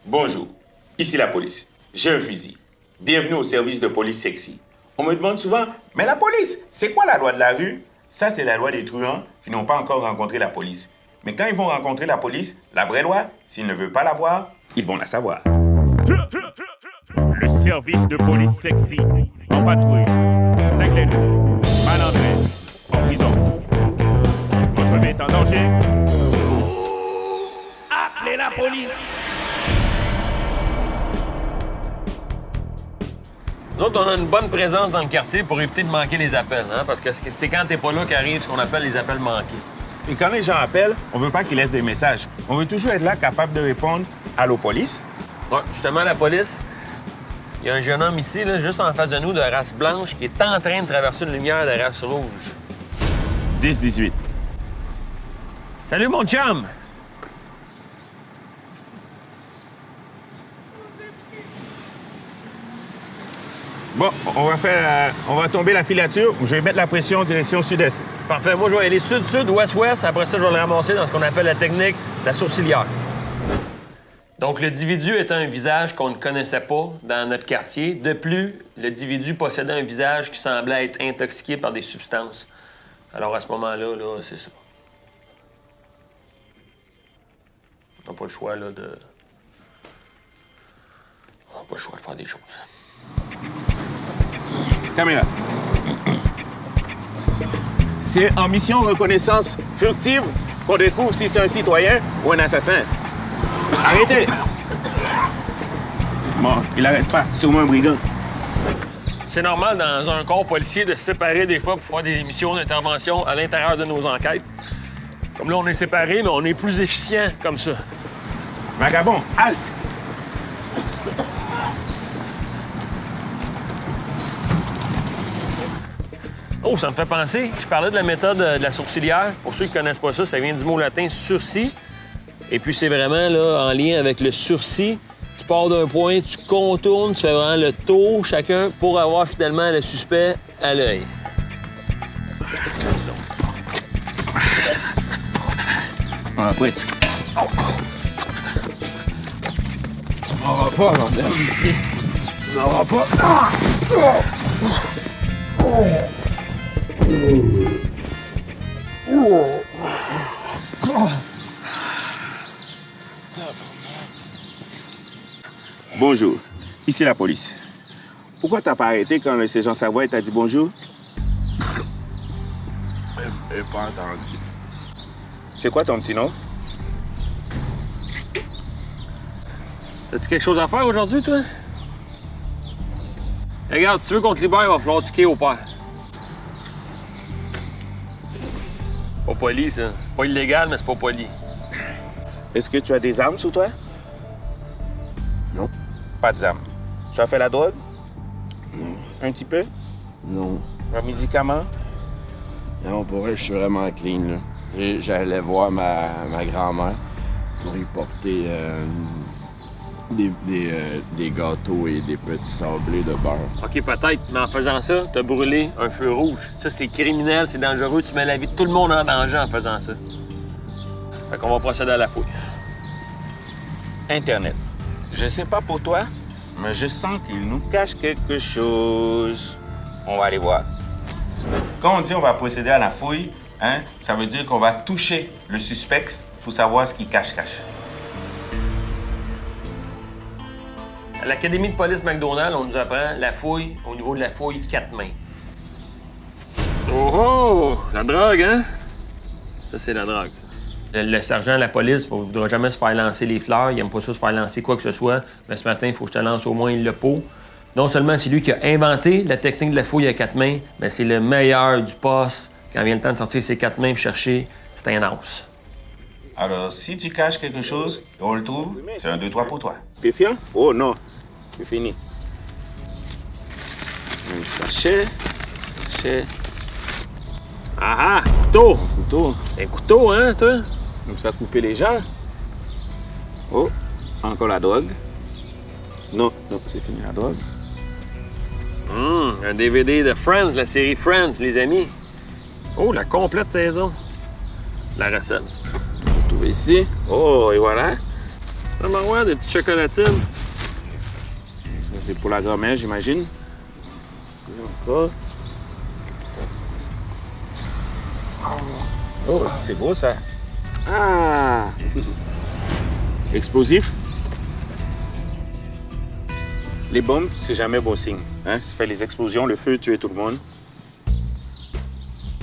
Bonjour, ici la police. J'ai un fusil. Bienvenue au service de police sexy. On me demande souvent, mais la police, c'est quoi la loi de la rue? Ça, c'est la loi des truands qui n'ont pas encore rencontré la police. Mais quand ils vont rencontrer la police, la vraie loi, s'ils ne veulent pas la voir, ils vont la savoir. Le service de police sexy, en patrouille, Saint-Glénoux, Malandré, en prison. Votre vie est en danger? Appelez la police! Nous autres, on a une bonne présence dans le quartier pour éviter de manquer les appels, hein? Parce que c'est quand t'es pas là qu'arrive ce qu'on appelle les appels manqués. Et quand les gens appellent, on veut pas qu'ils laissent des messages. On veut toujours être là, capable de répondre « Allô, police? » Ouais, justement, la police, il y a un jeune homme ici, là, juste en face de nous, de race blanche, qui est en train de traverser une lumière de race rouge. 10-18. Salut, mon chum! Bon, on va tomber la filature. Je vais mettre la pression en direction sud-est. Parfait. Moi, je vais aller sud-sud, ouest-ouest. Après ça, je vais le ramasser dans ce qu'on appelle la technique de la sourcilière. Donc, l'individu était un visage qu'on ne connaissait pas dans notre quartier. De plus, l'individu possédait un visage qui semblait être intoxiqué par des substances. Alors, à ce moment-là, là, c'est ça. On n'a pas le choix, là, de... On n'a pas le choix de faire des choses. Caméra. C'est en mission reconnaissance furtive qu'on découvre si c'est un citoyen ou un assassin. Arrêtez! Bon, il arrête pas. Sûrement un brigand. C'est normal dans un corps policier de se séparer des fois pour faire des missions d'intervention à l'intérieur de nos enquêtes. Comme là, on est séparés, mais on est plus efficient comme ça. Vagabond, halte! Oh, ça me fait penser, je parlais de la méthode de la sourcilière. Pour ceux qui connaissent pas ça, ça vient du mot latin sursis. Et puis c'est vraiment là en lien avec le sursis. Tu pars d'un point, tu contournes, tu fais vraiment le tour chacun pour avoir finalement le suspect à l'œil. Après, tu m'en vas pas, bordel. Tu m'en vas pas. Bonjour, ici la police. Pourquoi t'as pas arrêté quand le sergent Savoie t'a dit bonjour? J'ai pas entendu. C'est quoi ton petit nom? T'as-tu quelque chose à faire aujourd'hui, toi? Regarde, si tu veux qu'on te libère, il va falloir tuer au père. Pas poli, ça. Pas illégal, mais c'est pas poli. Est-ce que tu as des armes sur toi? Non. Pas d'armes. Tu as fait la drogue? Non. Un petit peu? Non. Un médicament? Non, pour vrai, je suis vraiment clean, là. Et j'allais voir ma grand-mère pour lui porter des gâteaux et des petits sablés de beurre. OK, peut-être, mais en faisant ça, t'as brûlé un feu rouge. Ça, c'est criminel, c'est dangereux. Tu mets la vie de tout le monde en danger en faisant ça. Fait qu'on va procéder à la fouille. Internet. Je sais pas pour toi, mais je sens qu'il nous cache quelque chose. On va aller voir. Quand on dit on va procéder à la fouille, hein, ça veut dire qu'on va toucher le suspect pour savoir ce qu'il cache. À l'Académie de police McDonald, on nous apprend la fouille au niveau de la fouille 4 mains. Oh oh! La drogue, hein? Ça, c'est la drogue, ça. Le sergent de la police ne voudra jamais se faire lancer les fleurs. Il n'aime pas ça se faire lancer quoi que ce soit. Mais ce matin, il faut que je te lance au moins le pot. Non seulement c'est lui qui a inventé la technique de la fouille à 4 mains, mais c'est le meilleur du poste. Quand vient le temps de sortir ses 4 mains et chercher, c'est un os. Alors, si tu caches quelque chose et on le trouve, c'est un 2-3 pour toi. T'es fier? Oh non, c'est fini. Un sachet. Ah ah! Couteau! Couteau. Un couteau, hein, toi? Comme ça, couper les gens. Oh, encore la drogue. Non, c'est fini la drogue. Un DVD de Friends, la série Friends, les amis. Oh, la complète saison. La recette. On trouve ici. Oh, et voilà. Ça Marouane, des petites chocolatines. Ça, c'est pour la grand-mère, j'imagine. Encore. Oh, c'est beau ça. Ah! Explosif. Les bombes, c'est jamais bon signe. Hein? Ça fait les explosions, le feu, tuer tout le monde.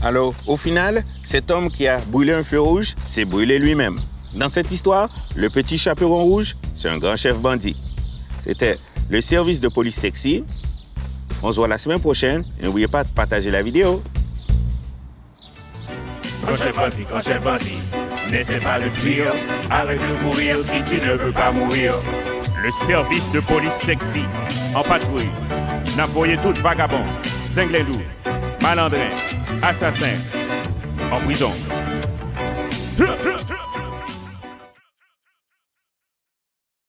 Alors, au final, cet homme qui a brûlé un feu rouge s'est brûlé lui-même. Dans cette histoire, le petit chaperon rouge, c'est un grand chef bandit. C'était le service de police sexy. On se voit la semaine prochaine et n'oubliez pas de partager la vidéo. Grand chef bandit, n'essaie pas de fuir. Arrête de courir si tu ne veux pas mourir. Le service de police sexy, en patrouille. N'employez tout vagabond, zinglelou, malandrin, assassin, en prison.